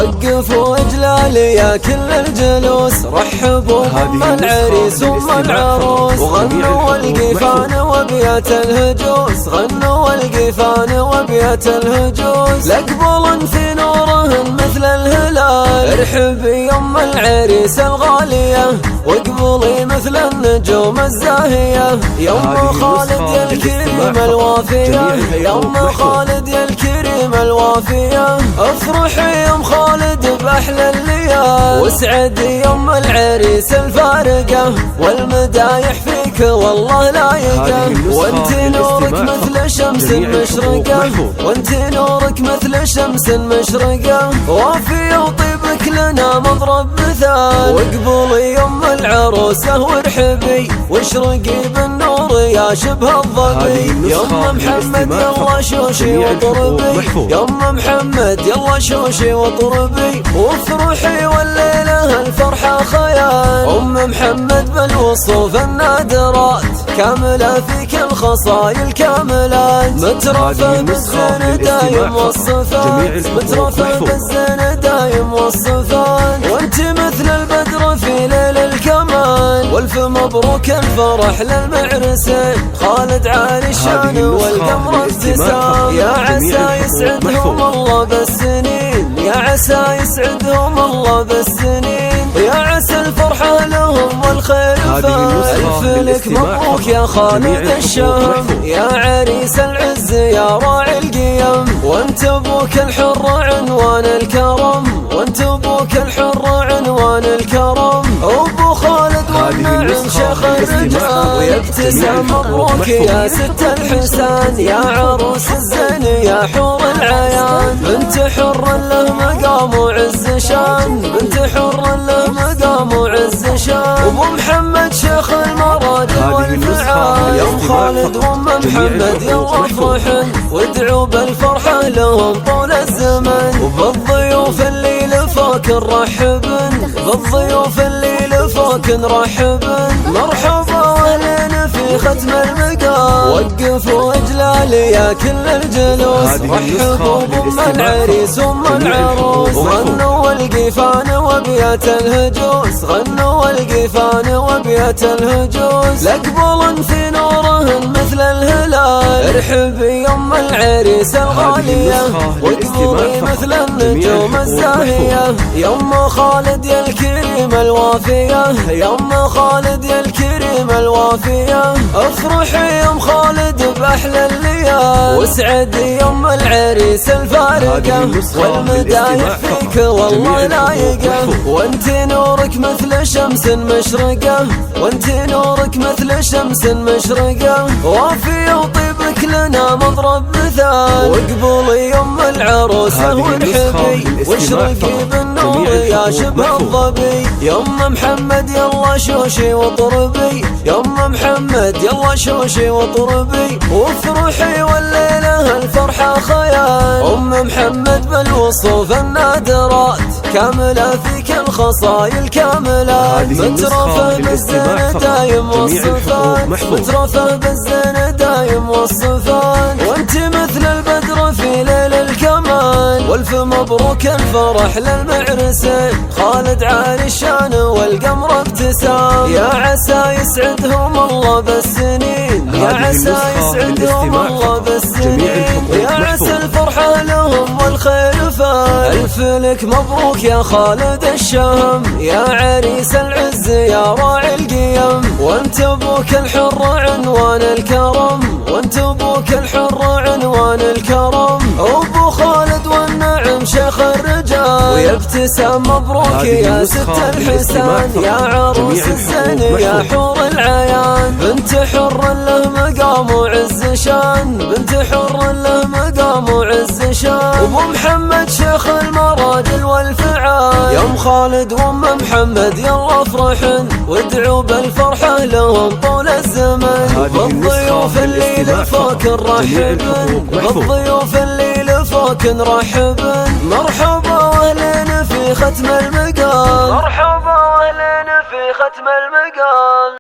وقفوا اجلالي يا كل الجلوس، رحبوا بام العريس وام العروس، وغنوا والقيفان وابيات الهجوس، غنوا والقيفان وابيات الهجوس، لقبل في نورهن مثل الهلال، ارحبي يم العريس الغالية، واقبلي مثل النجوم الزاهية، يم خالد يا الكريم الوافية، يم خالد يا الكريم الوافية، افرحي يم خالد بأحلى الليال، واسعدي يم العريس الفارقة، والمدايح فيك والله لايقة، وانت نورك مثل شمس مشرقة، وانت نورك مثل شمس مشرقة، وافية وطيبك لنا مضرب مثال، واقبلي يم العروسة وارحبي، واشرقي بالنور يا شبه الظبي، يم محمد يلا شوشي وطربي، يم محمد يلا شوشي وطربي، وافرحي والليلة الفرحة خيال، ام محمد بالوصوف النادرات، كاملة فيك الخصايل كاملات، مترفة بالزين دايم والصفات، مترفة بالزين دايم والصفات، وانت مثل البدر في ليل الكمال، والف مبروك الفرح للمعرسين، خالد عالي الشان والقمر ابتسام، يا عسى يسعدهم الله بالسنين، يا عسى يسعدهم الله بالسنين، يا عسى الفرحة لهم والخير فات، ألف لك مبروك يا خالد الشام، يا عريس العز يا راعي القيم، وانت ابوك الحر عنوان الكرم، وانت ابوك الحر عنوان الكرم، ابو خالد والنعم شيخ الرجال، ويبتسم مبروك يا ست الحسان، يا عروس الزين يا حور العيان، بنت حر له مقام وعز شان، بنت حر له مقام وعز شان، ابو محمد شيخ المراجل والفعال، يوم خالد وام محمد يلا افرحن، وادعوا بالفرحة لهم طول الزمن، وبالضيوف اللي لفوك نرحبن، بالضيوف اللي لفوك نرحبن، مرحبا واهلين في ختم المقام، وقفوا اجلالي يا كل الجلوس، رحبوا بام العريس وام العروس، غنوا والقيفان وابيات الهجوس، غنوا والقيفان وابيات الهجوس، لقبل في نورهن مثل الهلال، ارحبي يم العريس الغالية، واقبلي مثل النجوم الزاهية، يم خالد يا الكريم الوافية، يم خالد يا الكريم الوافية، افرحي يم خالد بأحلى الليال، واسعدي يم العريس الفارقة، والمدايح فيك والله لايقة، وانت نورك مثل شمس مشرقة، وانت نورك مثل شمس مشرقة، وافية وطيبك لنا مضرب مثال، واقبلي يم العروسة وارحبي، واشرقي بالنور يا شبه الظبي، يم محمد يلا شوشي وطربي، يم محمد يلا شوشي وطربي، وافرحي والليلة الفرحة خيال، ام محمد بالوصوف النادرات، كاملة فيك الخصايل كاملات، مترفة بالزين دايم والصفات، مترفة بالزين دايم والصفات، وانت مثل البدر في ليل الكمال، والف مبروك الفرح للمعرسين، خالد عالي الشان والقمر ابتسام، يا عسى يسعدهم الله بالسنين، يا عسى يسعدهم الله بالسنين، يا عسى الفرحة لهم والخير فات، ألف لك مبروك يا خالد الشام، يا عريس العز يا راعي القيم، وانت ابوك الحر عنوان الكرم، وانت ابوك الحر عنوان الكرم، ابو خالد والنعم شيخ الرجال، ويبتسم مبروك يا ست الحسان، يا عروس الزين يا حور العيان، بنت حر له مقام وعز شان، بنت حر له مقام وعز شان، ابو محمد شيخ المراجل والفعال، يوم خالد وام محمد يلا افرحن، وادعوا بالفرحة لهم طول الزمن، بالضيوف اللي لفوك نرحبن، بالضيوف اللي لفوك نرحبن، مرحبا واهلين في ختم المقام، مرحبا واهلين في ختم المقام.